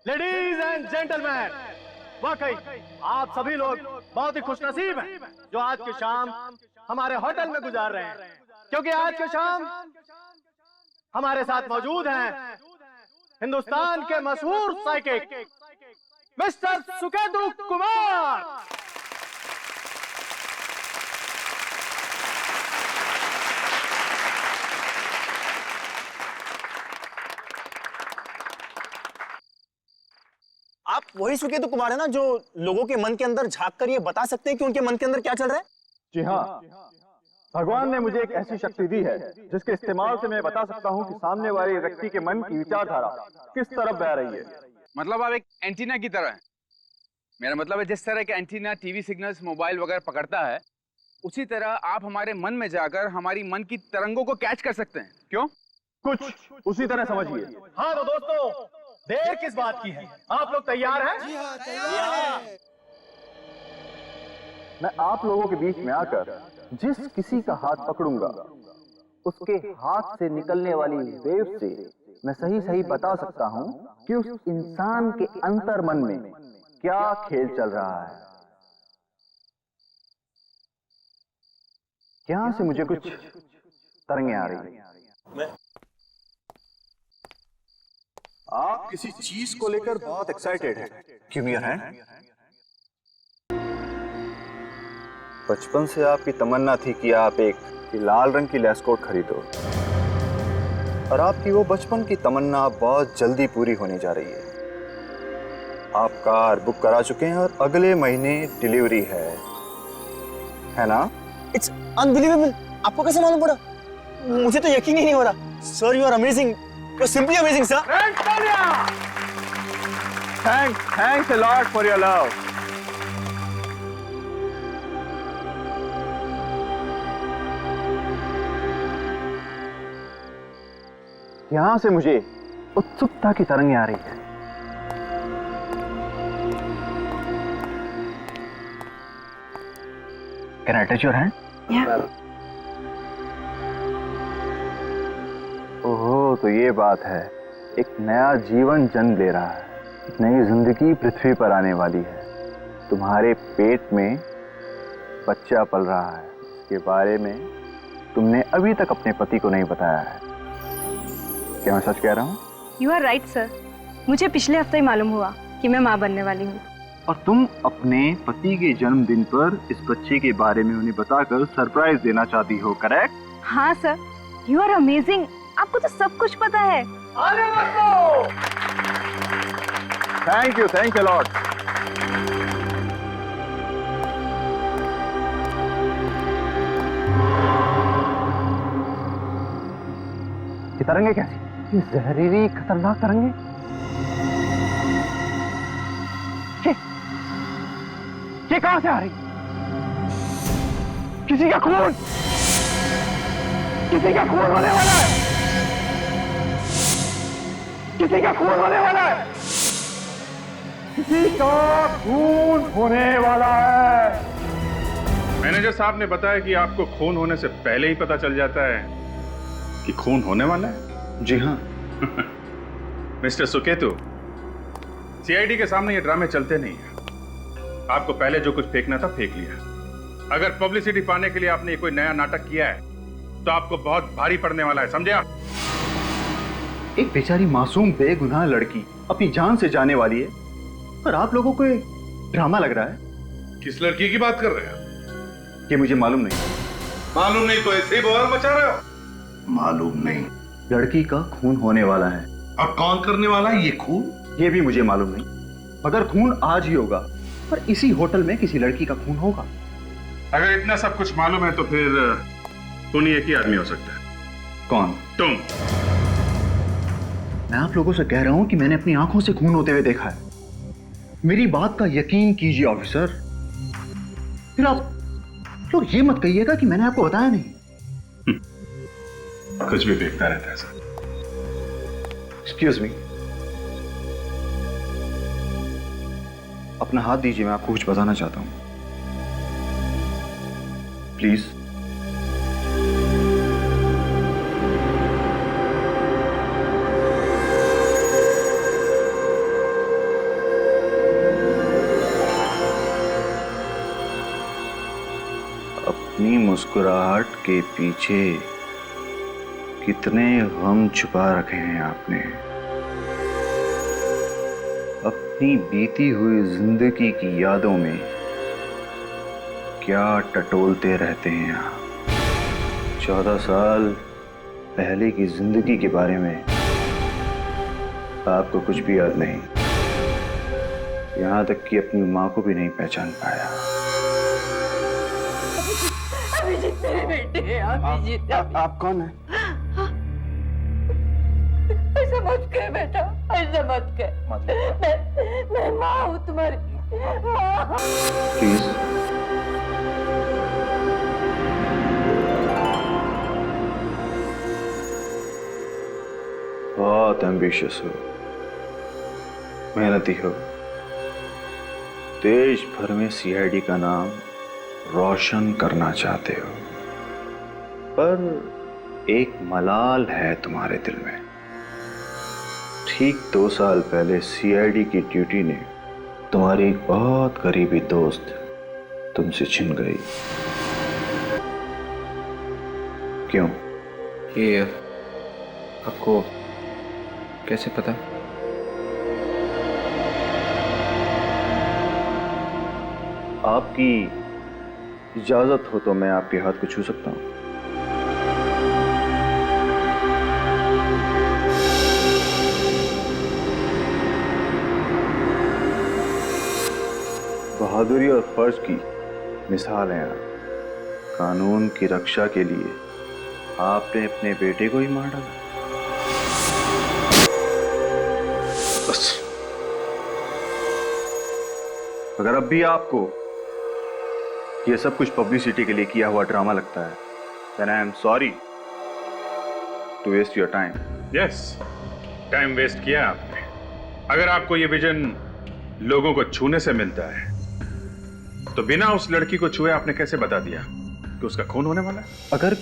Ladies and gentleman, वाकई आप सभी लोग बहुत ही खुशनसीब हैं जो आज की शाम हमारे होटल में गुजार रहे हैं, क्योंकि आज की शाम हमारे साथ मौजूद हैं हिंदुस्तान के मशहूर साइकिक मिस्टर सुकेतु कुमार। आप वही सुकेतु कुमार है ना जो लोगों के मन के अंदर झांक कर ये बता सकते हैं कि उनके मन के अंदर क्या चल रहा है? जी हाँ, भगवान ने मुझे एक ऐसी शक्ति दी है जिसके इस्तेमाल से मैं बता सकता हूँ कि सामने वाले व्यक्ति के मन की विचारधारा किस तरफ बह रही है। मतलब आप एक एंटीना की तरह हैं। मेरा मतलब है जिस तरह के एंटीना टीवी सिग्नल्स मोबाइल वगैरह पकड़ता है, उसी तरह आप हमारे मन में जाकर हमारी मन की तरंगों को कैच कर सकते हैं। क्यों? कुछ उसी तरह समझिए। हाँ तो दोस्तों, देर किस बात की है? आप लोग तैयार हैं? जी हाँ, तैयार हैं। मैं आप लोगों के बीच में आकर जिस किसी का हाथ पकड़ूंगा उसके हाथ से निकलने वाली वेव से मैं सही सही बता सकता हूं कि उस इंसान के अंतर मन में क्या खेल चल रहा है। यहां से मुझे कुछ तरंगें आ रही हैं। आप किसी चीज को लेकर बहुत एक्साइटेड हैं। Give me your hand. बचपन से आपकी तमन्ना थी कि आप एक लाल रंग की लेस कोट खरीदो, और आपकी वो बचपन की तमन्ना बहुत जल्दी पूरी होने जा रही है। आप कार बुक करा चुके हैं और अगले महीने डिलीवरी है ना? It's unbelievable. आपको कैसे मालूम पड़ा? मुझे तो यकीन ही नहीं हो रहा। Sir, you are amazing. You're simply amazing, sir. Thanks a lot for your love. यहां से मुझे उत्सुकता की तरंगें आ रही है। Can I touch your hand? Yeah. ओहो, तो ये बात है। एक नया जीवन जन्म ले रहा है, एक नई जिंदगी पृथ्वी पर आने वाली है। तुम्हारे पेट में बच्चा पल रहा है, इसके बारे में तुमने अभी तक अपने पति को नहीं बताया है। क्या मैं सच कह रहा हूँ? You are right, sir. मुझे पिछले हफ्ते ही मालूम हुआ कि मैं माँ बनने वाली हूँ। और तुम अपने पति के जन्मदिन पर इस बच्चे के बारे में उन्हें बताकर सरप्राइज देना चाहती हो, करेक्ट? हाँ सर, यू आर अमेजिंग। आपको तो सब कुछ पता है। Thank you Lord. ये तरंगे कैसी? ये जहरीली खतरनाक तरंगे। ये कहां से आ रही? किसी का खून होने वाला है। किसी का खून होने वाला है। मैनेजर साहब ने बताया कि आपको खून होने से पहले ही पता चल जाता है कि खून होने वाला है। जी हाँ। मिस्टर सुकेतु, सीआईडी के सामने ये ड्रामे चलते नहीं हैं। आपको पहले जो कुछ फेंकना था फेंक लिया। अगर पब्लिसिटी पाने के लिए आपने कोई नया नाटक किया है तो आपको बहुत भारी पड़ने वाला है, समझे आप? एक बेचारी मासूम बेगुनाह लड़की अपनी जान से जाने वाली है, पर आप लोगों को एक ड्रामा लग रहा है। किस लड़की की बात कर रहे हैं? ये मुझे मालूम नहीं। मालूम नहीं तो ऐसे ही बवाल मचा रहे हो? मालूम नहीं। लड़की का खून होने वाला है। और कौन करने वाला है ये खून? ये भी मुझे मालूम नहीं, मगर खून आज ही होगा, पर इसी होटल में किसी लड़की का खून होगा। अगर इतना सब कुछ मालूम है तो फिर खून एक ही आदमी हो सकता है। कौन? तुम। मैं आप लोगों से कह रहा हूं कि मैंने अपनी आंखों से खून होते हुए देखा है। मेरी बात का यकीन कीजिए ऑफिसर। फिर आप लोग ये मत कहिएगा कि मैंने आपको बताया नहीं। कुछ भी देखता रहता है सर। एक्सक्यूज मी, अपना हाथ दीजिए, मैं आपको कुछ बताना चाहता हूं, प्लीज। अपनी मुस्कुराहट के पीछे कितने गम छुपा रखे हैं आपने। अपनी बीती हुई जिंदगी की यादों में क्या टटोलते रहते हैं आप। 14 साल पहले की जिंदगी के बारे में आपको कुछ भी याद नहीं, यहां तक कि अपनी मां को भी नहीं पहचान पाया। अभिजीत मेरे बेटे, अभिजीत। आप कौन है? ऐसा मत कह बेटा, ऐसा मत कह। मैं माँ हूँ तुम्हारी, माँ। प्लीज बहुत एम्बिशियस हो, मेहनती हो, देश भर में सीआईडी का नाम रोशन करना चाहते हो, पर एक मलाल है तुम्हारे दिल में। ठीक 2 साल पहले सीआईडी की ड्यूटी ने तुम्हारी एक बहुत करीबी दोस्त तुमसे छिन गई। क्यों? ये आपको कैसे पता? आपकी इजाजत हो तो मैं आपके हाथ को छू सकता हूं। बहादुरी और फर्ज की मिसाल है आप। कानून की रक्षा के लिए आपने अपने बेटे को ही मार डाला। बस अगर अब भी आपको ये सब कुछ पब्लिसिटी के लिए किया हुआ ड्रामा लगता है, then I am sorry to waste your time. Yes, time waste किया आपने। अगर आपको ये विजन लोगों को छूने से मिलता है तो बिना उस लड़की को छुए आपने कैसे बता दिया कि उसका खून होने वाला है? अगर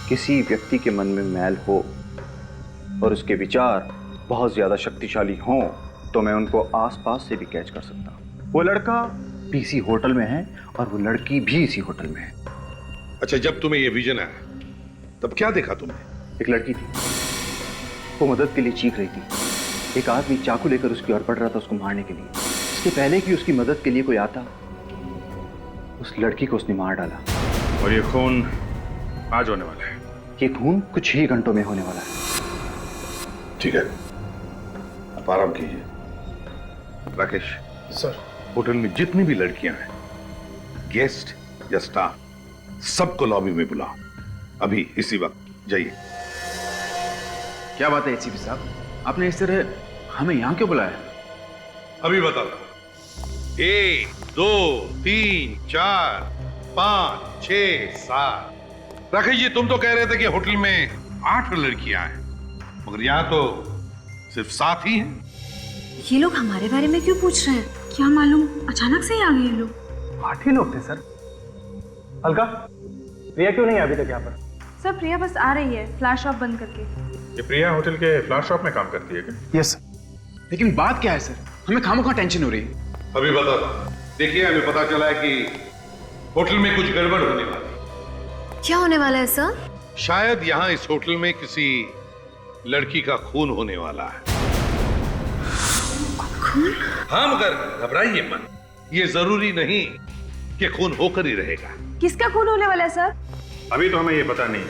किसी व्यक्ति के मन में मैल हो और उसके विचार बहुत ज्यादा शक्तिशाली हों तो मैं उनको आसपास से भी कैच कर सकता हूं। वो लड़का भी इसी होटल में है और वो लड़की भी इसी होटल में है। अच्छा, जब तुम्हें यह विजन आया तब क्या देखा तुमने? एक लड़की थी, वो मदद के लिए चीख रही थी। एक आदमी चाकू लेकर उसकी ओर बढ़ रहा था उसको मारने के लिए। इसके पहले कि उसकी मदद के लिए कोई आता, उस लड़की को उसने मार डाला। और ये खून आज होने वाला है। ये खून कुछ ही घंटों में होने वाला है। ठीक है, आप आराम कीजिए। राकेश सर, होटल में जितनी भी लड़कियां हैं, गेस्ट या स्टाफ, सबको लॉबी में बुलाओ। अभी इसी वक्त जाइए। क्या बात है एसीपी साहब, आपने इस तरह हमें यहाँ क्यों बुलाया? अभी बता दो। 1 2 3 4 5 6 7। राकेश जी, तुम तो कह रहे थे कि होटल में 8 लड़कियां हैं, मगर यहाँ तो सिर्फ 7 ही हैं। ये लोग हमारे बारे में क्यों पूछ रहे हैं? क्या मालूम अचानक से ही आ गए ये लोग। 8 ही लोग थे सर। अलका, प्रिया क्यों नहीं है अभी तक यहाँ पर? सर प्रिया बस आ रही है फ्लैश ऑफ बंद करके। ये प्रिया होटल के फ्लावर शॉप में काम करती है क्या? यस। लेकिन बात क्या है सर, हमें खामोखा टेंशन हो रही है। अभी बता दो। देखिए, हमें पता चला है कि होटल में कुछ गड़बड़ होने वाली। क्या होने वाला है सर? शायद यहाँ इस होटल में किसी लड़की का खून होने वाला है। खून? हाँ, मगर घबराइए मत। ये जरूरी नहीं कि खून होकर ही रहेगा। किसका खून होने वाला है सर? अभी तो हमें ये पता नहीं है,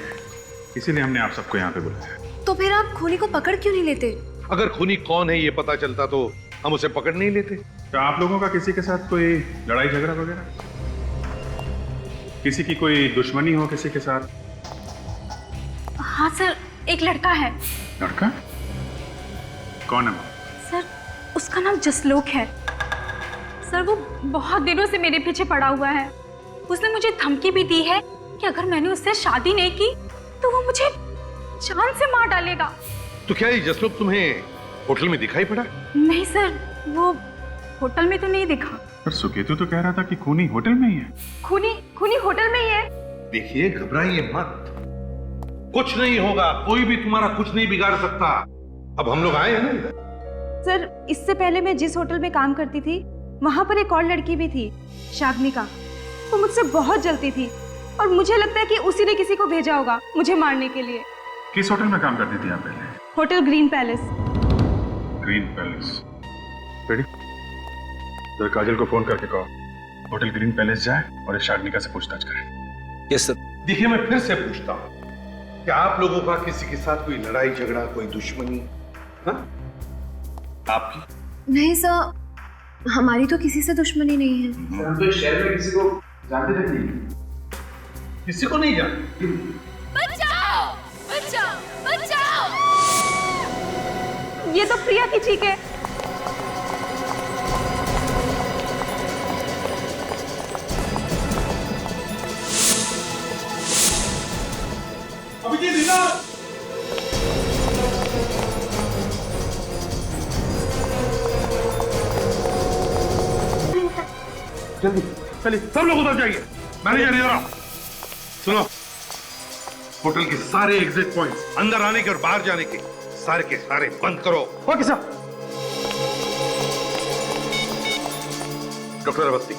इसीलिए हमने आप सबको यहाँ पे बुलाया। तो फिर आप खूनी को पकड़ क्यों नहीं लेते? अगर खूनी कौन है ये पता चलता तो हम उसे पकड़ नहीं लेते। तो आप लोगों का किसी के साथ कोई लड़ाई झगड़ा वगैरह, किसी की कोई दुश्मनी हो किसी के साथ? हाँ सर, एक लड़का है। लड़का? कौन है वो? सर उसका नाम जसलोक है। सर वो बहुत दिनों से मेरे पीछे पड़ा हुआ है। उसने मुझे धमकी भी दी है कि अगर मैंने उससे शादी नहीं की तो वो मुझे जान से मार डालेगा। तो क्या ये जसलोक तुम्हें होटल में दिखाई पड़ा? नहीं सर, वो होटल में तो नहीं दिखा। पर सुकेतु तो कह रहा था कि खूनी होटल में ही है। खूनी होटल में ही है। देखिए, घबराइए मत, कुछ नहीं होगा। कोई भी तुम्हारा कुछ नहीं बिगाड़ सकता। अब हम लोग आए हैं ना इधर। सर इससे पहले मैं जिस होटल में काम करती थी वहां पर एक और लड़की भी थी, शाग्निका। वो मुझसे बहुत जलती थी, और मुझे लगता है कि उसी ने किसी को भेजा होगा मुझे मारने के लिए। किस होटल में काम करती थी आप पहले? Hotel green palace. Green palace. Ready? तो काजल को फोन करके कहो होटल ग्रीन पैलेस जाए और इस शागनिका से पूछताछ करें। Yes sir. देखिए, मैं फिर से पूछता हूँ, क्या आप लोगों का किसी के साथ कोई लड़ाई झगड़ा, कोई दुश्मनी? हाँ? आपकी? नहीं सर, हमारी तो किसी से दुश्मनी नहीं है। हम तो इस शहर में किसी को जानते तक नहीं। किसी को नहीं जानते? बचाओ! बचाओ! बचाओ! ये तो प्रिया की चीख है। अभिजीत इधर! जल्दी चलिए, सब लोग उधर जाइए। मैनेजर इधर आओ। सुनो, होटल के सारे एग्जिट पॉइंट्स, अंदर आने के और बाहर जाने के सारे बंद करो। Okay sir. डॉक्टर अवस्थी,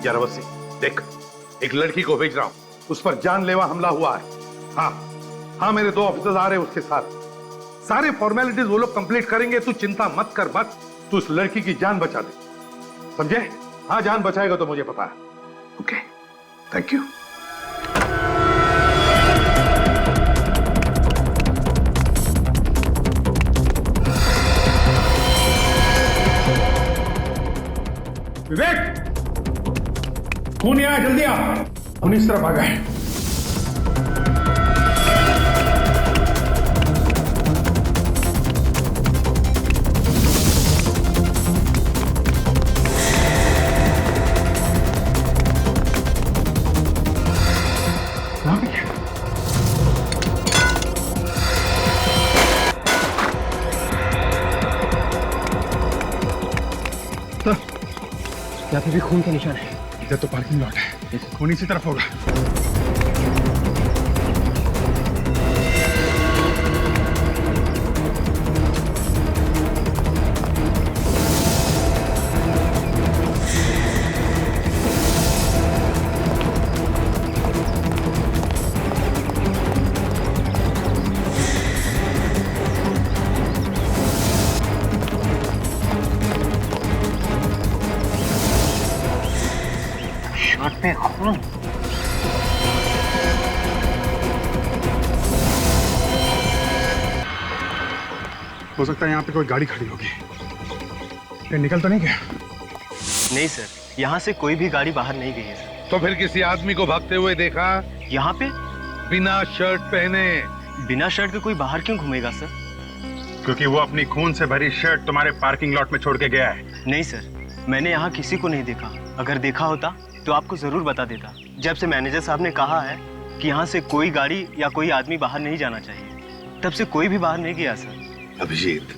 यार अवस्थी, देख, एक लड़की को भेज रहा हूं, उस पर जानलेवा हमला हुआ है। हाँ, मेरे 2 ऑफिसर्स आ रहे हैं उसके साथ। सारे फॉर्मेलिटीज वो लोग कंप्लीट करेंगे, तू चिंता मत कर, मत। तू उस लड़की की जान बचा दे, समझे? हाँ, जान बचाएगा तो मुझे पता है। Okay, thank you. विवेक, खून यहाँ, जल्दी आ। खून इस तरफ आ गए। यहाँ पे भी खून का निशान है। इधर तो पार्किंग लॉट है, खून इसी तरफ होगा। पे खून। हो सकता है यहाँ पे कोई गाड़ी खड़ी होगी। ये निकल तो नहीं गया? नहीं सर, यहाँ से कोई भी गाड़ी बाहर नहीं गई है सर। तो फिर किसी आदमी को भागते हुए देखा? यहाँ पे बिना शर्ट पहने। बिना शर्ट के कोई बाहर क्यों घूमेगा सर? क्योंकि वो अपनी खून से भरी शर्ट तुम्हारे पार्किंग लॉट में छोड़ के गया है। नहीं सर, मैंने यहाँ किसी को नहीं देखा। अगर देखा होता तो आपको जरूर बता देता। जब से मैनेजर साहब ने कहा है कि यहाँ से कोई गाड़ी या कोई आदमी बाहर नहीं जाना चाहिए, तब से कोई भी बाहर नहीं गया सर। अभिजीत,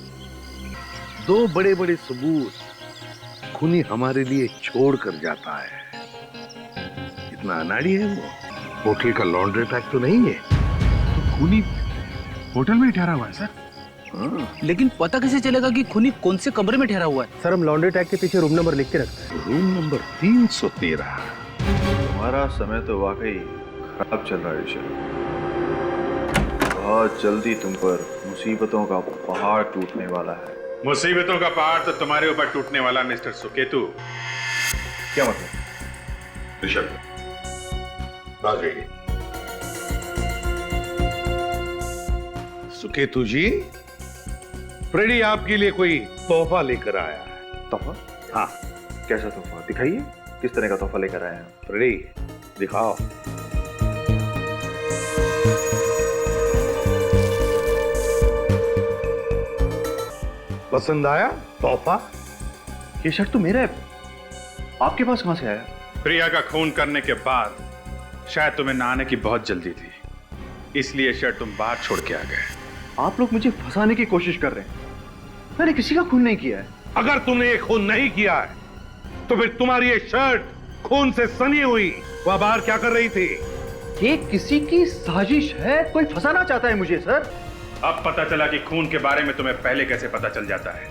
2 बड़े-बड़े सबूत खूनी हमारे लिए छोड़ कर जाता है। इतना अनाड़ी है वो। होटल का लॉन्ड्री टैग तो नहीं है। तो खूनी होटल में ही ठहरा हुआ है सर। लेकिन पता कैसे चलेगा कि खूनी कौन से कमरे में ठहरा हुआ है? सर, हम लॉन्ड्री टैग के पीछे रूम नंबर लिख के रखते हैं। Room number 313। हमारा समय तो वाकई खराब चल रहा है ऋषभ। बहुत जल्दी तुम पर मुसीबतों का पहाड़ टूटने वाला है। मुसीबतों का पहाड़ तो तुम्हारे ऊपर टूटने वाला मिस्टर सुकेतु। क्या मतलब? ऋषभ, आ जाइए। सुकेतु जी, फ्रेडी आपके लिए कोई तोहफा लेकर आया है। तोहफा? हाँ। कैसा तोहफा? दिखाइए, किस तरह का तोहफा लेकर आए हैं? फ्रेडी, दिखाओ। पसंद आया तोहफा? ये शर्ट तो मेरा है, आपके पास कहां से आया? प्रिया का खून करने के बाद शायद तुम्हें नहाने की बहुत जल्दी थी, इसलिए शर्ट तुम बाहर छोड़ के आ गए। आप लोग मुझे फंसाने की कोशिश कर रहे हैं। मैंने किसी का खून नहीं किया है। अगर तुमने ये खून नहीं किया है, तो फिर तुम्हारी ये शर्ट खून से सनी हुई वह बाहर क्या कर रही थी? ये किसी की साजिश है, कोई फंसाना चाहता है मुझे सर। अब पता चला कि खून के बारे में तुम्हें पहले कैसे पता चल जाता है।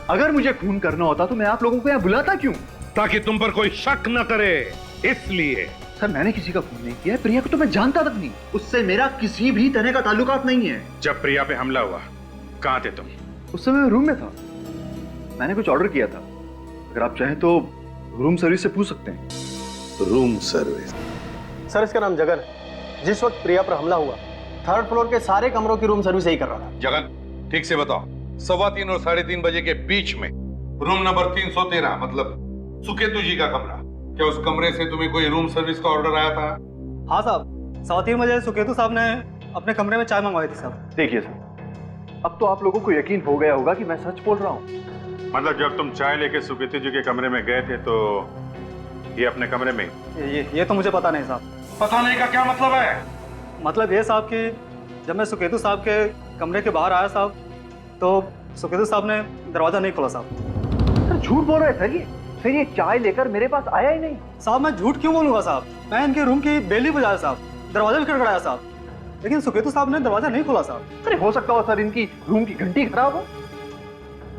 अगर मुझे खून करना होता तो मैं आप लोगों को यहाँ बुलाता क्यों? ताकि तुम पर कोई शक न करे, इसलिए। सर मैंने किसी का खून नहीं किया है, प्रिया को तो मैं जानता तक नहीं, उससे मेरा किसी भी तरह का ताल्लुकात नहीं है। जब प्रिया पे हमला हुआ कहाँ थे तुम? उस समय मैं रूम में था, मैंने कुछ ऑर्डर किया था। अगर आप चाहें तो रूम सर्विस से पूछ सकते हैं। Room service? सर इसका नाम जगन है। जिस वक्त प्रिया पर हमला हुआ 3rd फ्लोर के सारे कमरों की रूम सर्विस यही कर रहा था। जगन ठीक से बताओ, 3:15 और 3:30 बजे के बीच में रूम नंबर 313 मतलब सुकेतु जी का कमरा, क्या उस कमरे से तुम्हें कोई रूम सर्विस का ऑर्डर आया था? हाँ साहब, 3:15 बजे सुकेतु साहब ने अपने कमरे में चाय मंगवाई थी साहब। देखिए सर, अब तो आप लोगों को यकीन हो गया होगा कि मैं सच बोल रहा हूँ। मतलब जब तुम चाय लेके सुकेतु जी के कमरे में गए थे तो ये अपने कमरे में? ये तो मुझे पता नहीं साहब। पता नहीं का क्या मतलब है? मतलब ये साहब कि जब मैं सुकेतु साहब के कमरे के बाहर आया साहब तो सुकेतु साहब ने दरवाजा नहीं खोला साहब। सर झूठ बोल रहे हैं सर, फिर ये चाय लेकर मेरे पास आया ही नहीं। साहब मैं झूठ क्यों बोलूंगा साहब, मैं इनके रूम की बेल भी बजाया साहब, दरवाजा भी खड़खड़ाया साहब, लेकिन सुकेतु साहब ने दरवाजा नहीं खोला साहब। अरे हो सकता हो सर इनकी रूम की घंटी खराब हो,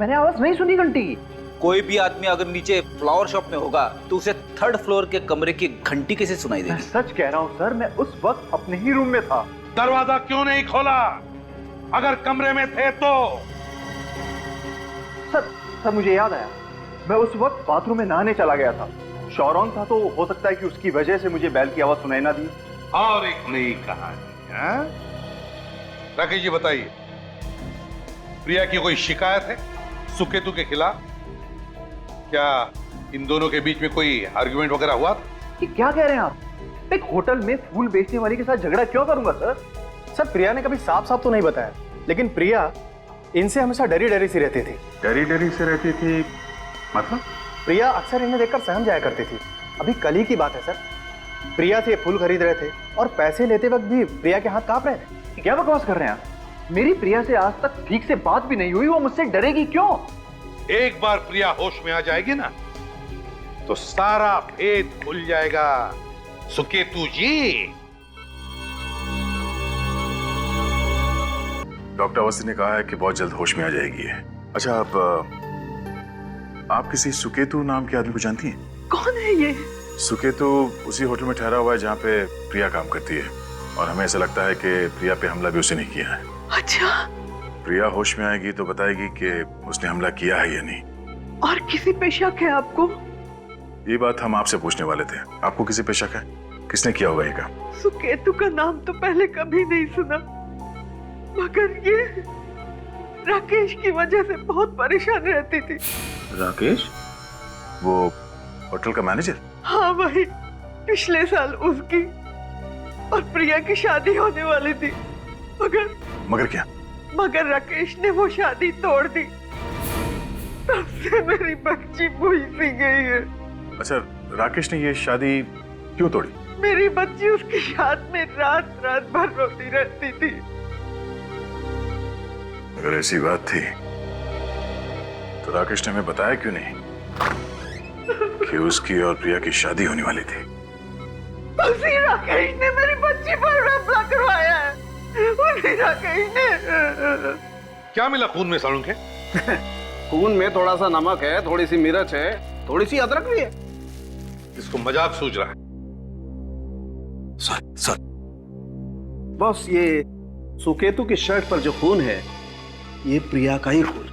मैंने आवाज नहीं सुनी घंटी की। कोई भी आदमी अगर नीचे फ्लावर शॉप में होगा तो उसे 3rd फ्लोर के कमरे की घंटी कैसे सुनाई मैं देगी? सच कह रहा हूँ सर, मैं उस वक्त अपने ही रूम में था। दरवाजा क्यों नहीं खोला अगर कमरे में थे तो? सर मुझे याद आया, मैं उस वक्त बाथरूम में नहाने चला गया था, शौरॉन था, तो हो सकता है कि उसकी वजह से मुझे बैल की आवाज सुनाई ना दी। और एक नई कहानी है। राकेश जी बताइए, प्रिया की कोई शिकायत है सुकेतु के खिलाफ? क्या इन दोनों के बीच में कोई आर्गुमेंट वगैरह हुआ था? ये क्या कह रहे हैं आप? एक होटल में फूल बेचने वाली के साथ झगड़ा क्यों करूंगा सर? सर प्रिया ने कभी साफ साफ तो नहीं बताया, लेकिन प्रिया इनसे हमेशा डरी डरी सी रहती थी। डरी डरी से रहती थी मतलब? प्रिया अक्सर इन्हें देखकर सहम जाया करती थी। अभी कल ही की बात है सर, प्रिया से फूल खरीद रहे थे और पैसे लेते वक्त भी प्रिया के हाथ कांप रहे थे। क्या बकवास कर रहे हैं आप? मेरी प्रिया से आज तक ठीक से बात भी नहीं हुई, वो मुझसे डरेगी क्यों? एक बार प्रिया होश में आ जाएगी ना तो सारा भेद खुल जाएगा सुकेतु जी। डॉक्टर अवस्थी ने कहा है कि बहुत जल्द होश में आ जाएगी। अच्छा आप किसी सुकेतु नाम के आदमी को जानती हैं? कौन है ये? सुकेतु उसी होटल में ठहरा हुआ है जहाँ पे प्रिया काम करती है, और हमें ऐसा लगता है कि प्रिया पे हमला भी उसने नहीं किया है। अच्छा, प्रिया होश में आएगी तो बताएगी कि उसने हमला किया है या नहीं। और किसी पे शक है आपको? ये बात हम आपसे पूछने वाले थे, आपको किसी पे शक है? किसने किया होगा ये काम? सुकेतु का नाम तो पहले कभी नहीं सुना, मगर ये राकेश की वजह से बहुत परेशान रहती थी। राकेश? वो होटल का मैनेजर? हाँ वही, पिछले साल उसकी और प्रिया की शादी होने वाली थी, मगर क्या? मगर राकेश ने वो शादी तोड़ दी। तब से मेरी बच्ची भूई सी गई है। अच्छा, राकेश ने ये शादी क्यों तोड़ी? मेरी बच्ची उसकी याद में रात रात भर रोती रहती थी। अगर ऐसी बात थी तो राकेश ने हमें बताया क्यों नहीं कि उसकी और प्रिया की शादी होने वाली थी? उसी राकेश ने मेरी बच्ची पर हमला करवाया है। उसी राकेश ने। क्या मिला खून में सालू के? खून में थोड़ा सा नमक है, थोड़ी सी मिर्च है, थोड़ी सी अदरक भी है। इसको मजाक सूझ रहा है। सर बस ये सुकेतु की शर्ट पर जो खून है ये प्रिया का ही खून।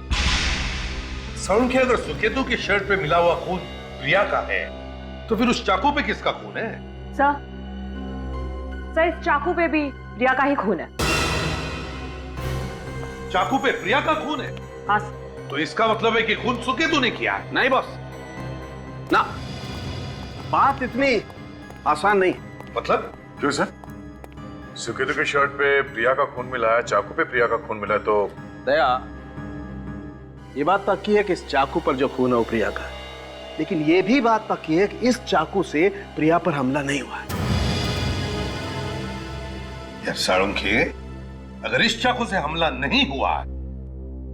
सालू के अगर सुकेतु की शर्ट पे मिला हुआ खून प्रिया का है तो फिर उस चाकू पे किसका खून है? सर इस चाकू पे भी प्रिया का ही खून है। चाकू पे प्रिया का खून है? हाँ। तो इसका मतलब है कि खून सुकेतु ने किया है? नहीं बॉस, ना, बात इतनी आसान नहीं। मतलब? क्यों सर? सुकेतु की शर्ट पे प्रिया का खून मिला है, चाकू पे प्रिया का खून मिला है, तो दया ये बात पक्की है कि इस चाकू पर जो खून है वो प्रिया का है, लेकिन ये भी बात पक्की है कि इस चाकू से प्रिया पर हमला नहीं हुआ है। यार साळुंखे, अगर इस चाकू से हमला नहीं हुआ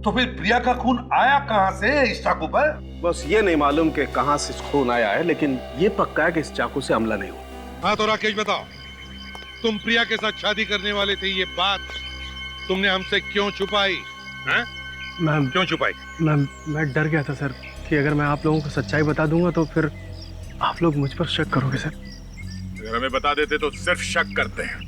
तो फिर प्रिया का खून आया कहां से इस चाकू पर? बस ये नहीं मालूम कि कहां से खून आया है, लेकिन ये पक्का है कि इस चाकू से हमला नहीं हुआ। हाँ तो राकेश बताओ, तुम प्रिया के साथ शादी करने वाले थे, ये बात तुमने हमसे क्यों छुपाई? हैं? क्यों छुपाई? मैं डर गया था सर कि अगर मैं आप लोगों को सच्चाई बता दूंगा तो फिर आप लोग मुझ पर शक करोगे सर। अगर हमें बता देते तो सिर्फ शक करते हैं,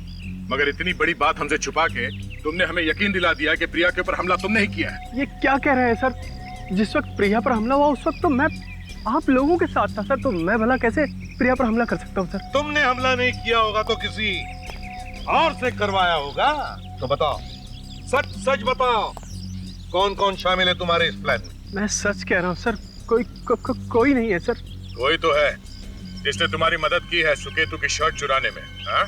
मगर इतनी बड़ी बात हमसे छुपा के तुमने हमें यकीन दिला दिया कि प्रिया के ऊपर हमला तुमने ही किया है। ये क्या कह रहे हैं सर? जिस वक्त प्रिया पर हमला हुआ उस वक्त तो मैं आप लोगों के साथ था सर, तो मैं भला कैसे प्रिया पर हमला कर सकता हूँ सर? तुमने हमला नहीं किया होगा तो किसी और से करवाया होगा। तो बताओ, सच सच बताओ, कौन कौन शामिल है तुम्हारे इस प्लान में? मैं सच कह रहा हूँ सर, कोई नहीं है सर। कोई तो है जिसने तुम्हारी मदद की है सुकेतु की शर्ट चुराने में। हाँ?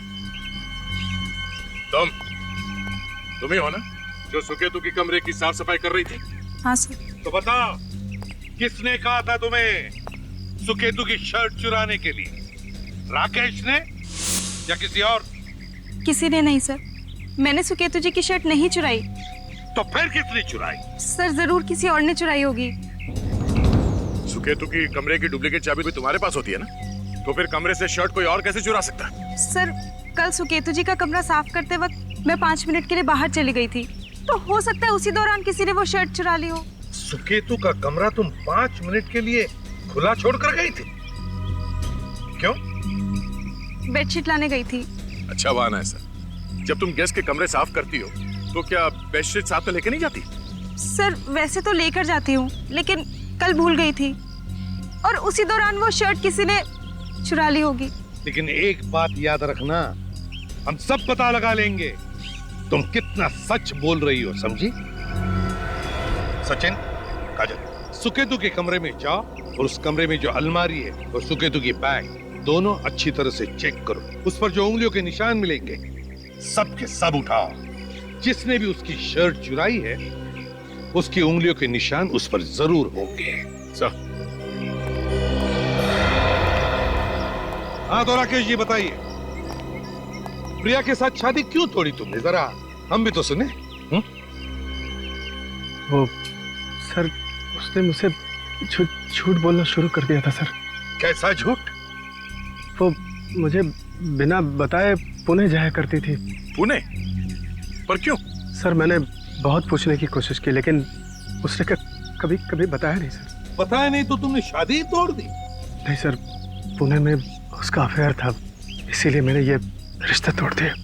तुम ही हो ना जो सुकेतु की कमरे की साफ सफाई कर रही थी? हाँ सर। तो बताओ, किसने कहा था तुम्हें सुकेतु की शर्ट चुराने के लिए? राकेश ने या किसी और? किसी ने नहीं सर, मैंने सुकेतु जी की शर्ट नहीं चुराई। तो फिर किसने चुराई? सर जरूर किसी और ने चुराई होगी। सुकेतु की कमरे की डुप्लीकेट चाबी भी तुम्हारे पास होती है ना, तो फिर कमरे से शर्ट कोई और कैसे चुरा सकता है? सर कल सुकेतु जी का कमरा साफ करते वक्त मैं 5 मिनट के लिए बाहर चली गई थी, तो हो सकता है उसी दौरान किसी ने वो शर्ट चुरा ली हो। सुकेतु का कमरा तुम 5 मिनट के लिए खुला छोड़कर गई थी? क्यों? बेडशीट लाने गई थी। अच्छा बहाना है सर। जब तुम गेस्ट के कमरे साफ करती हो तो क्या बेडशीट साथ तो लेके नहीं जाती? सर वैसे तो लेकर जाती हूँ, लेकिन कल भूल गई थी और उसी दौरान वो शर्ट किसी ने चुरा ली होगी। लेकिन एक बात याद रखना, हम सब पता लगा लेंगे तुम कितना सच बोल रही हो, समझी? सचिन, काजल, सुकेतु के कमरे में जाओ और उस कमरे में जो अलमारी है और सुकेतु की बैग, दोनों अच्छी तरह से चेक करो। उस पर जो उंगलियों के निशान मिलेंगे सब के सब उठाओ। जिसने भी उसकी शर्ट चुराई है उसकी उंगलियों के निशान उस पर जरूर होंगे। सर। हाँ तो राकेश जी बताइए, प्रिया के साथ शादी क्यों तोड़ी तुमने? जरा हम भी तो सुने। वो सर उसने मुझसे झूठ बोलना शुरू कर दिया था सर। कैसा झूठ? वो मुझे बिना बताए पुणे जाया करती थी। पुणे? पर क्यों? सर मैंने बहुत पूछने की कोशिश की लेकिन उसने कभी कभी बताया नहीं सर। बताया नहीं तो तुमने शादी तोड़ दी? नहीं सर, पुणे में उसका अफेयर था, इसीलिए मैंने ये रिश्ता तोड़ दिया।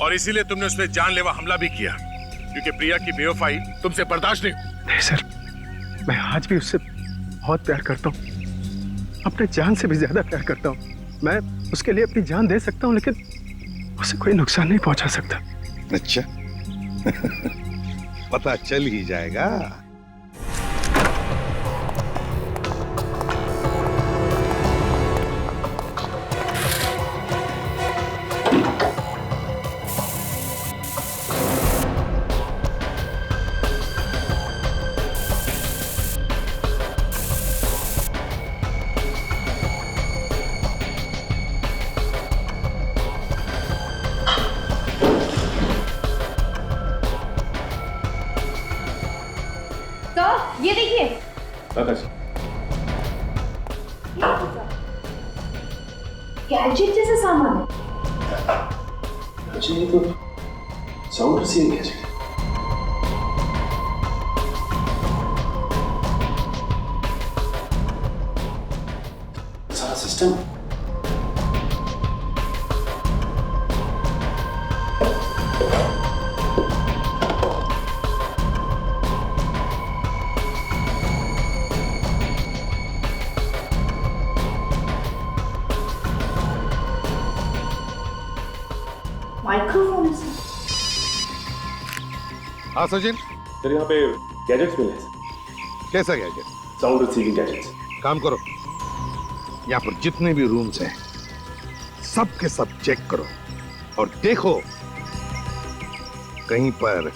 और इसीलिए तुमने उस पर जानलेवा हमला भी किया क्योंकि प्रिया की बेवफाई तुमसे बर्दाश्त नहीं सर, मैं आज भी उससे बहुत प्यार करता हूँ, अपने जान से भी ज्यादा प्यार करता हूँ। मैं उसके लिए अपनी जान दे सकता हूँ लेकिन उसे कोई नुकसान नहीं पहुंचा सकता। अच्छा पता चल ही जाएगा। ये देखिए गैजेट जैसा सामान है। अच्छा ये तो साउंड रिसीविंग गैजेट है। सारा सिस्टम माइक्रोफोन। हाँ सचिन, सर यहाँ पे गैजेट्स मिले हैं सर। कैसा गैजेट? Sound receiving gadgets. काम करो, यहाँ पर जितने भी रूम्स हैं सब के सब चेक करो और देखो कहीं पर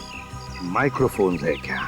माइक्रोफोन्स है क्या।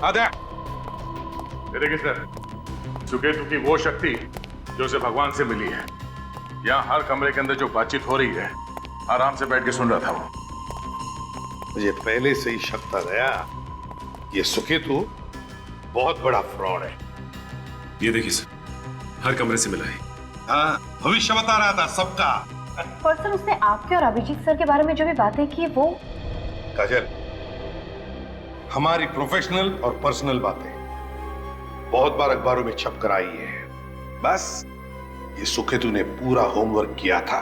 आधा ये देखिए सर, सुकेतु की वो शक्ति जो उसे भगवान से मिली है, यहाँ हर कमरे के अंदर जो बातचीत हो रही है आराम से बैठ के सुन रहा था वो। मुझे पहले से ही शक था गया ये सुकेतु बहुत बड़ा फ्रॉड है। ये देखिए सर, हर कमरे से मिला है। हाँ, भविष्य बता रहा था सबका। पर सर उसने आपके और अभिजीत सर के बारे में जो भी बातें की वो काजल, हमारी प्रोफेशनल और पर्सनल बातें बहुत बार अखबारों में छप कर आई है। बस ये सुकेतु ने पूरा होमवर्क किया था,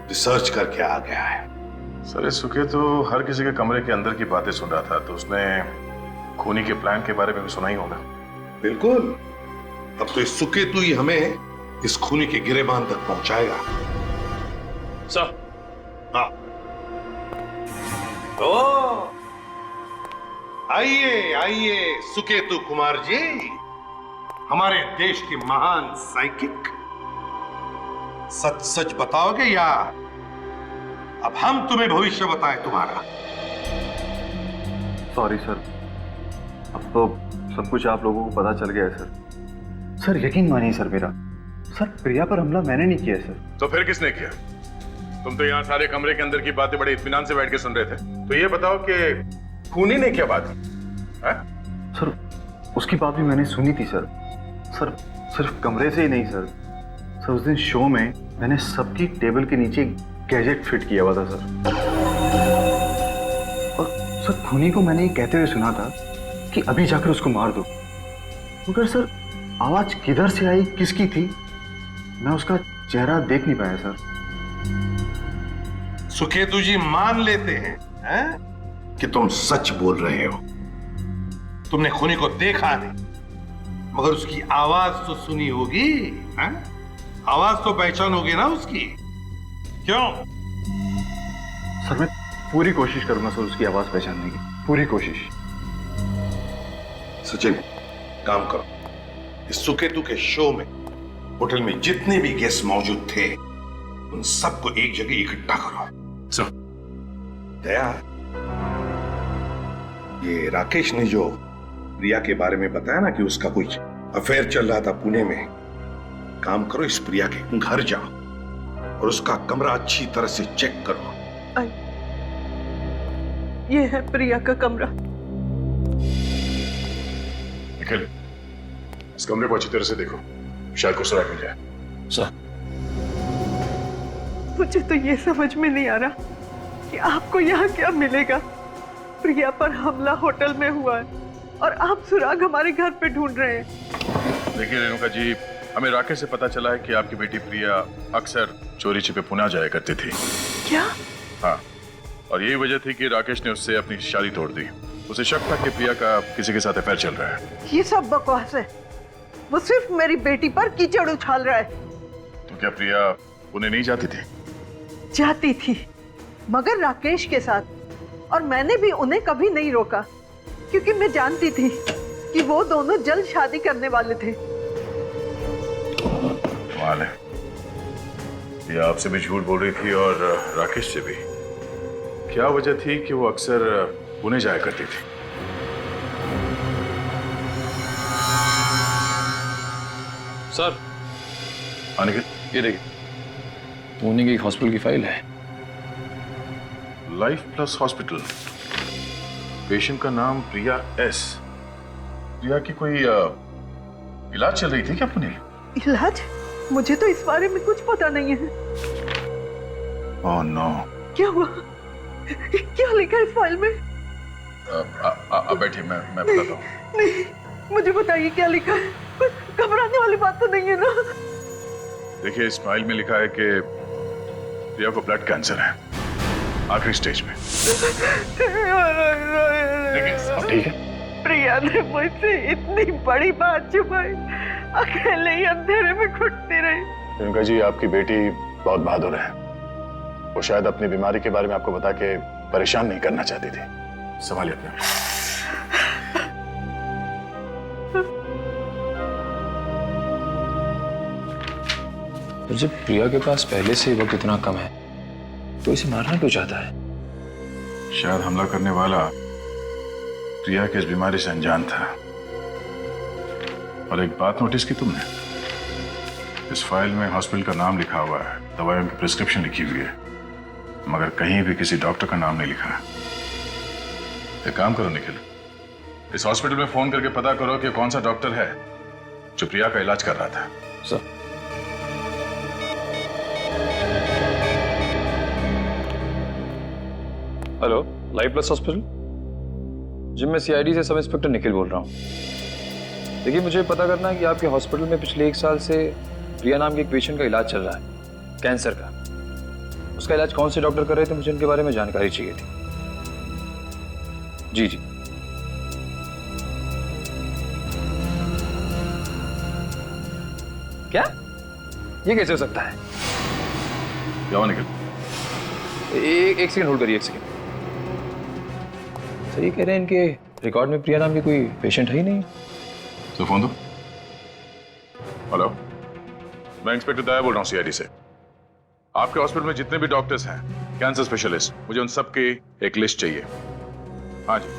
रिसर्च करके आ गया है। सर सुकेतु हर किसी के कमरे के अंदर की बातें सुन रहा था, तो उसने खूनी के प्लान के बारे में भी सुना ही होगा। बिल्कुल, अब तो इस सुकेतु ही हमें इस खूनी के गिरेबान तक पहुंचाएगा। सर, हाँ, ओ आइए आइए सुकेतु कुमार जी, हमारे देश के महान साइकिक। सच सच बताओगे या अब हम तुम्हें भविष्य बताएं तुम्हारा? सॉरी सर, अब तो सब कुछ आप लोगों को पता चल गया है सर। सर यकीन मानिए सर मेरा, सर प्रिया पर हमला मैंने नहीं किया सर। तो फिर किसने किया? तुम तो यहाँ सारे कमरे के अंदर की बातें बड़े इत्मीनान से बैठ के सुन रहे थे, तो ये बताओ कि खूनी ने क्या बात है? सर उसकी बात भी मैंने सुनी थी सर। सर सिर्फ कमरे से ही नहीं सर, सर उस दिन शो में मैंने सबकी टेबल के नीचे गैजेट फिट किया हुआ था सर। और सर खूनी को मैंने ये कहते हुए सुना था कि अभी जाकर उसको मार दो, मगर सर आवाज किधर से आई, किसकी थी, मैं उसका चेहरा देख नहीं पाया सर। सुकेतु जी मान लेते हैं कि तुम सच बोल रहे हो। तुमने खूनी को देखा नहीं, मगर उसकी आवाज तो सुनी होगी, हैं? आवाज तो पहचानोगे ना उसकी, क्यों? सर मैं पूरी कोशिश करूंगा सर उसकी आवाज पहचानने की, पूरी कोशिश। सचिन, काम करो, इस सुकेतु के शो में होटल में जितने भी गेस्ट मौजूद थे उन सबको एक जगह इकट्ठा करो। सर, दया, ये राकेश ने जो प्रिया के बारे में बताया ना कि उसका कुछ अफेयर चल रहा था पुणे में, काम करो, इस प्रिया के घर जाओ और उसका कमरा अच्छी तरह से चेक करो। ये है प्रिया का कमरा। निखिल, इस कमरे को अच्छी तरह से देखो, शायद कुछ सुराग मिल जाए। सर, मुझे तो ये समझ में नहीं आ रहा कि आपको यहाँ क्या मिलेगा। प्रिया पर हमला होटल में हुआ है और आप सुराग हमारे घर पे ढूंढ रहे हैं। देखिए रेणुका जी, हमें राकेश से पता चला है कि आपकी बेटी प्रिया अक्सर चोरी छिपे पुणे जाया करती थी। क्या? हाँ, और यही वजह थी कि राकेश ने उससे अपनी शादी तोड़ दी। उसे शक था कि प्रिया का किसी के साथ अफेयर चल रहा है। ये सब बकवास है, वो सिर्फ मेरी बेटी पर कीचड़ उछाल रहा है। तो क्या प्रिया पुणे नहीं जाती थी? जाती थी, मगर राकेश के साथ, और मैंने भी उन्हें कभी नहीं रोका क्योंकि मैं जानती थी कि वो दोनों जल्द शादी करने वाले थे। कमाल है, ये आपसे भी झूठ बोल रही थी और राकेश से भी। क्या वजह थी कि वो अक्सर पुणे जाया करती थी? सर, आने के ये देखिए, पुणे की एक हॉस्पिटल की फाइल है। लाइफ प्लस हॉस्पिटल, पेशेंट का नाम प्रिया एस। प्रिया की कोई इलाज चल रही थी क्या पुणे? इलाज? मुझे तो इस बारे में कुछ पता नहीं है। Oh no. क्या हुआ? क्या लिखा है इस फाइल में? बैठिए, मैं बताता हूँ। नहीं, मुझे बताइए क्या लिखा है। घबराने वाली बात तो नहीं है ना? देखिए, इस फाइल में लिखा है कि प्रिया को ब्लड कैंसर है, आखिरी स्टेज में। सब ठीक है? प्रिया ने मुझसे इतनी बड़ी बात छुपाई, अकेले ही अंधेरे में घुटती रही। रेणुका जी, आपकी बेटी बहुत बहादुर है। वो शायद अपनी बीमारी के बारे में आपको बता के परेशान नहीं करना चाहती थी। संभालिए अपने। तो जब प्रिया के पास पहले से वक्त इतना कम है तो इसे मारना क्यों चाहता है? शायद हमला करने वाला प्रिया की इस बीमारी से अनजान था। और एक बात नोटिस की तुमने? इस फाइल में हॉस्पिटल का नाम लिखा हुआ है, दवाइयों की प्रिस्क्रिप्शन लिखी हुई है, मगर कहीं भी किसी डॉक्टर का नाम नहीं लिखा है। एक काम करो निखिल, इस हॉस्पिटल में फोन करके पता करो कि कौन सा डॉक्टर है जो प्रिया का इलाज कर रहा था। Sir. Hello, life plus hospital ji, मैं सीआईडी से सब इंस्पेक्टर निखिल बोल रहा हूँ। देखिए, मुझे पता करना है कि आपके हॉस्पिटल में पिछले 1 साल से प्रिया नाम के एक पेशेंट का इलाज चल रहा है, कैंसर का। उसका इलाज कौन से डॉक्टर कर रहे थे, मुझे उनके बारे में जानकारी चाहिए थी। जी जी। क्या? ये कैसे हो सकता है? क्या हुआ निखिल? एक सेकंड होल्ड करिए, 1 सेकंड। सर, ये कह रहे हैं इनके रिकॉर्ड में प्रिया नाम की कोई पेशेंट है ही नहीं। तो फोन दो। हेलो, मैं इंस्पेक्टर दया बोल रहा हूँ सीआईडी से। आपके हॉस्पिटल में जितने भी डॉक्टर्स हैं, कैंसर स्पेशलिस्ट, मुझे उन सब की एक लिस्ट चाहिए। हाँ जी,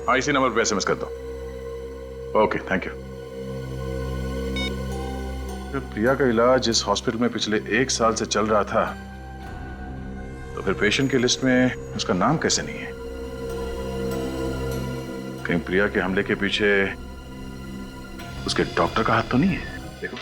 हाँ, इसी नंबर पे एसएमएस कर दो। Okay, thank you. प्रिया का इलाज इस हॉस्पिटल में पिछले 1 साल से चल रहा था, तो फिर पेशेंट की लिस्ट में उसका नाम कैसे नहीं है? कहीं प्रिया के हमले के पीछे उसके डॉक्टर का हाथ तो नहीं है? देखो।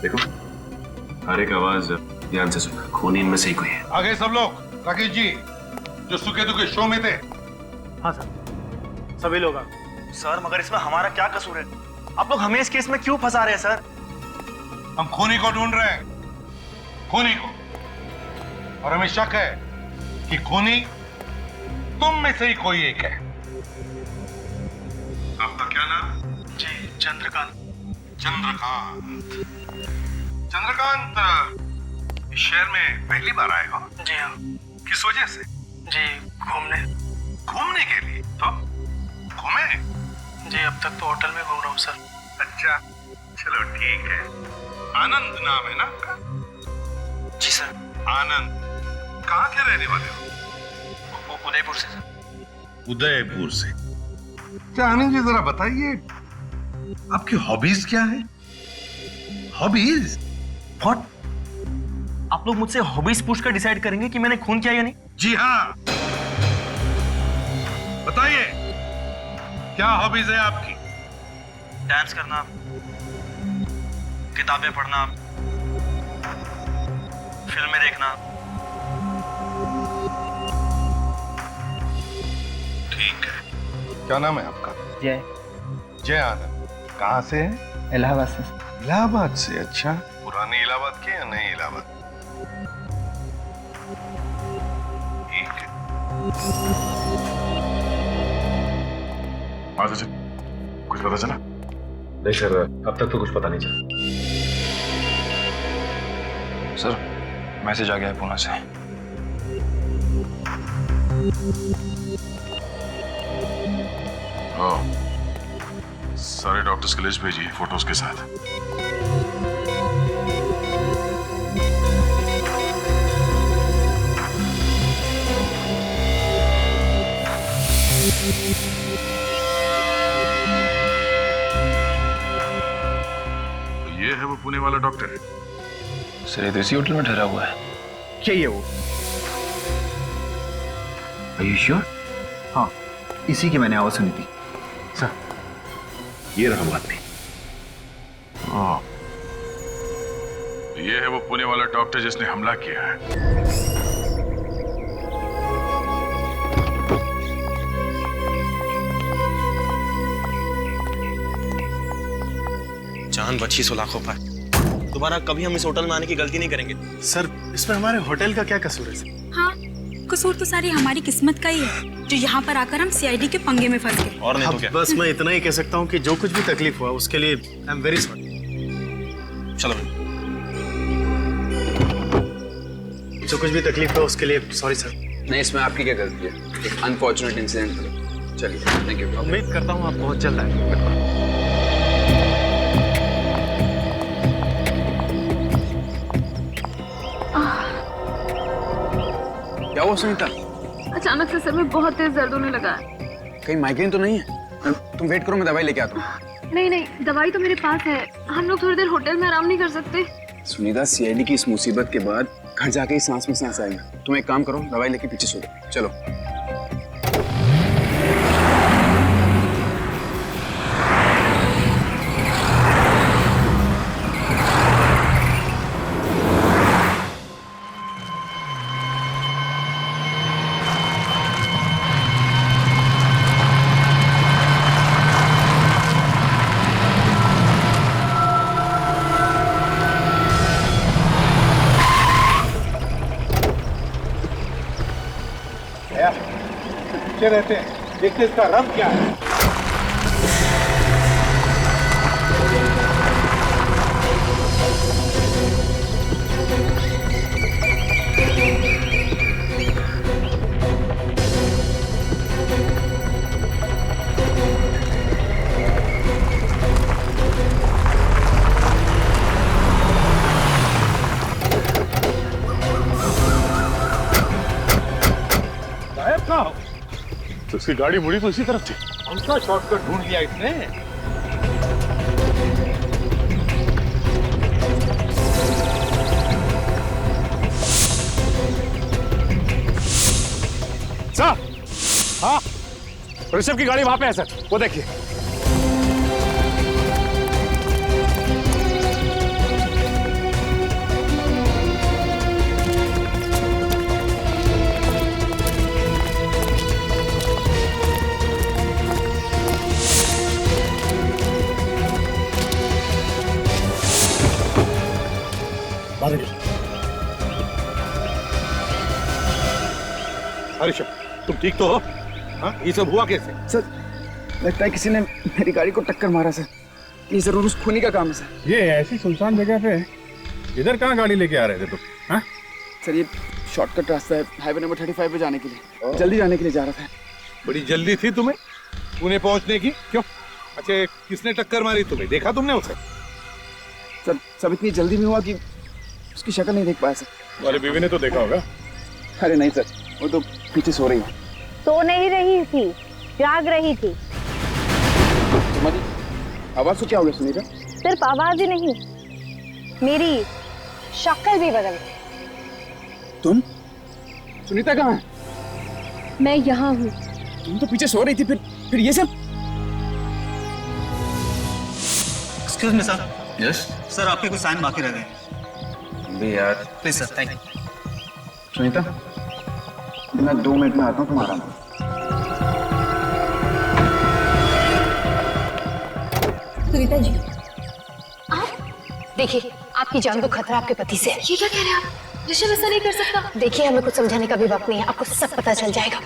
देखो, हर एक आवाज ध्यान से सुना, खून इनमें से ही कोई है। आगे सब लोग। राकेश जी, जो सुकेतु के शो में थे। हाँ सर, सभी लोग। सर, मगर इसमें हमारा क्या कसूर है? आप लोग हमें इस केस में क्यों फंसा रहे हैं सर? हम खूनी को ढूंढ रहे हैं, खूनी को। और हमें शक है कि खूनी तुम में से ही कोई एक है। आपका क्या नाम? जी, चंद्रकांत। चंद्रकांत। चंद्रकांत, इस शहर में पहली बार आए हो? जी हाँ। किस वजह से? जी, घूमने। घूमने के लिए? तो घूमे? जी, अब तक तो होटल में घूम रहा हूँ सर। अच्छा, चलो ठीक है। आनंद नाम है ना आपका? जी सर। आनंद, कहाँ के रहने वाले हो? उदयपुर से सर। उदयपुर से। अच्छा आनंद जी, जरा बताइए आपकी हॉबीज क्या है? हॉबीज? व्हाट? आप लोग मुझसे हॉबीज पूछकर डिसाइड करेंगे कि मैंने खून किया या नहीं? जी हाँ, बताइए क्या हॉबीज है आपकी? डांस करना, किताबें पढ़ना, फिल्में देखना। ठीक है। क्या नाम है आपका? जय। जय आनंद। कहाँ से है? इलाहाबाद से। इलाहाबाद से? अच्छा, पुरानी इलाहाबाद के या नई इलाहाबाद? ठीक है। हाँ सचिन, कुछ पता चला? नहीं सर, अब तक तो कुछ पता नहीं चला। सर, मैसेज आ गया है पुणे से। सारे डॉक्टर्स की लिस्ट भेजिए फोटोज के साथ। तो ये है वो पुणे वाला डॉक्टर? सर, ये तो इसी होटल में ठहरा हुआ है। क्या ये वो? Are you sure? हाँ, इसी की मैंने आवाज सुनी थी। सर, ये रहा वो आदमी। ये है वो पुणे वाला डॉक्टर जिसने हमला किया है। जान बची 100 लाखों पर। दोबारा कभी हम इस होटल में आने की गलती नहीं करेंगे। सर इसमें हमारे होटल का क्या कसूर है सर? हाँ, कसूर तो सारी हमारी किस्मत का ही है जो यहाँ पर आकर हम सीआईडी के पंगे में फंस गए। और नहीं तो क्या? बस मैं इतना ही कह सकता हूँ कि जो कुछ भी तकलीफ हुआ उसके लिए आई एम वेरी सॉरी। चलो जो कुछ भी तकलीफ हुआ उसके लिए सॉरी सर। नहीं, इसमें आपकी क्या गलती है? एक अनफॉर्चुनेट इंसिडेंट था। चलिए, थैंक यू। उम्मीद करता हूँ आप बहुत जल्द आएंगे। क्या हुआ सुनीता? अचानक से सर में बहुत तेज दर्द होने लगा है। कहीं माइग्रेन तो नहीं है? तुम वेट करो, मैं दवाई लेके आता हूँ। नहीं, दवाई तो मेरे पास है। हम लोग थोड़ी देर होटल में आराम नहीं कर सकते? सुनीता, सीआईडी की इस मुसीबत के बाद घर जाके ही सांस में सांस आएगा। तुम एक काम करो, दवाई लेके पीछे सो जाओ। चलो। रहते हैं, देखते इसका रंग क्या है। गायब कहाँ हो? तो उसकी गाड़ी मुड़ी तो इसी तरफ थी। कौन-सा शॉर्टकट ढूंढ लिया इसने? सर, हाँ, ऋषभ की गाड़ी वहां पे है सर, वो देखिए। ऋषभ, तुम ठीक तो हो? हाँ, ये सब हुआ कैसे? सर, लगता है किसी ने मेरी गाड़ी को टक्कर मारा सर। ये जरूर उस खूनी का काम है सर। ये ऐसी सुनसान जगह पे इधर कहाँ गाड़ी लेके आ रहे थे तुम? हाँ? सर, ये शॉर्टकट रास्ता है हाईवे नंबर 35 पे जाने के लिए। जल्दी जाने के लिए जा रहा था। बड़ी जल्दी थी तुम्हें पुणे पहुंचने की? क्यों? अच्छा, किसने टक्कर मारी तुम्हें? देखा तुमने उसे? सर, सब इतनी जल्दी में हुआ कि उसकी शक्ल नहीं देख पाया सर। तुम्हारी बीवी ने तो देखा होगा। अरे नहीं सर, वो तो पीछे सो रही है। सो नहीं रही थी, जाग रही थी। तुम्हारी आवाज को क्या हो गया सुनीता? सिर्फ आवाज ही नहीं, मेरी शक्ल भी बदल गई। तुम? सुनीता कहाँ है? मैं यहाँ हूँ। तुम तो पीछे सो रही थी, फिर ये सब? Excuse me sir. Yes sir, आपके कुछ साइन बाकी रह गए। यार please sir, thank you. Sunita, मैं 2 मिनट में आता हूँ, तुम आराम करो। सुनीता जी, आप देखिए, आपकी जान को खतरा आपके पति से है। ये क्या कह रहे हैं आप? ऋषभ ऐसा नहीं कर सकता। देखिए, हमें कुछ समझाने का भी वक्त नहीं है, आपको सब पता चल जाएगा।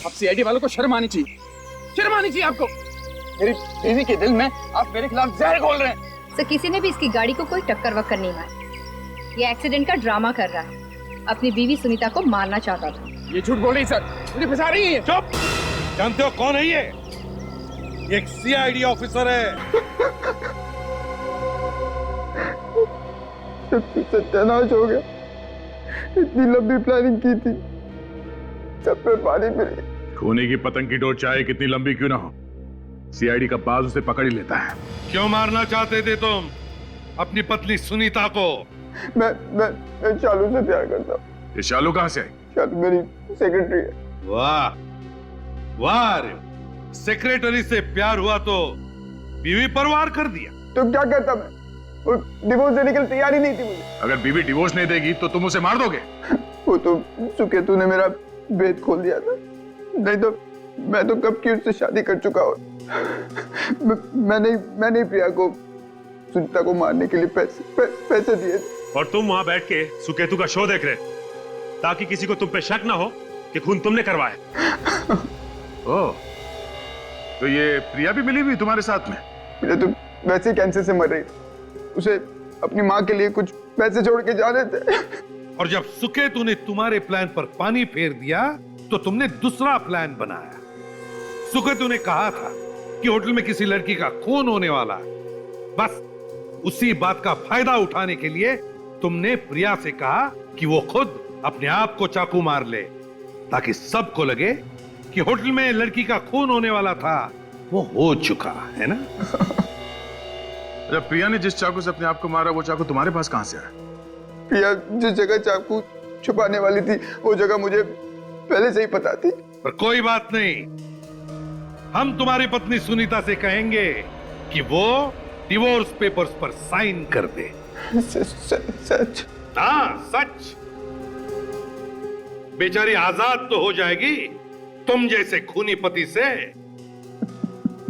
आप सीआईडी वालों को शर्म आनी चाहिए, शर्म आनी चाहिए आपको। मेरी बीवी के दिल में आप मेरे खिलाफ जहर घोल रहे हैं। सर, किसी ने भी इसकी गाड़ी को कोई टक्कर वक्कर नहीं मारी। ये एक्सीडेंट का ड्रामा कर रहा है, अपनी बीवी सुनीता को मारना चाहता था। ये झूठ बोल रही सर, मुझे फंसा रही है। चुप! जानते हो कौन है ये? एक सीआईडी ऑफिसर है। सत्यानाश हो गया। इतनी लंबी प्लानिंग की थी, सब पे पानी फिर गया। खूनी की पतंग की डोर चाहे कितनी लंबी क्यों ना हो, सीआईडी का बाज उसे पकड़ ही लेता है। क्यों मारना चाहते थे तुम अपनी पत्नी सुनीता को? मैं शालू से प्यार करता हूँ। ये शालू कहाँ से आई? शालू मेरी सेक्रेटरी है। वाह वाह, सेक्रेटरी से प्यार हुआ तो बीवी पर वार कर दिया। तो क्या करता मैं? वो डिवोर्स देने के लिए तैयार ही नहीं थी मुझे। अगर बीवी डिवोर्स नहीं देगी तो तुम उसे मार दोगे? वो तो सुकेतु ने मेरा भेद खोल दिया था, नहीं तो मैं तो कब की उससे शादी कर चुका हूँ। मैं नहीं प्रिया को सुनीता को मारने के लिए पैसे दिए थे। और तुम वहां बैठ के सुकेतु का शो देख रहे ताकि किसी को तुम पे शक ना हो कि खून तुमने करवाया। ओह, तो ये प्रिया भी मिली हुई तुम्हारे साथ में? प्रिया तो वैसे ही कैंसर से मर रही, उसे अपनी माँ के लिए कुछ पैसे छोड़ के जाने थे। और जब सुकेतु ने तुम्हारे प्लान पर पानी फेर दिया तो तुमने दूसरा प्लान बनाया। सुकेतु ने कहा था कि होटल में किसी लड़की का खून होने वाला है। बस उसी बात का फायदा उठाने के लिए तुमने प्रिया से कहा कि वो खुद अपने आप को चाकू मार ले, ताकि सबको लगे कि होटल में लड़की का खून होने वाला था, वो हो चुका है ना। जब प्रिया ने जिस चाकू से अपने आप को मारा, वो चाकू तुम्हारे पास कहां से आया? प्रिया जिस जगह चाकू छुपाने वाली थी वो जगह मुझे पहले से ही पता थी। पर कोई बात नहीं, हम तुम्हारी पत्नी सुनीता से कहेंगे कि वो डिवोर्स पेपर्स पर साइन कर दे। सच? हाँ सच। बेचारी आजाद तो हो जाएगी तुम जैसे खूनी पति से,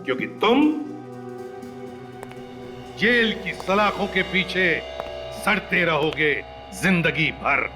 क्योंकि तुम जेल की सलाखों के पीछे सड़ते रहोगे जिंदगी भर।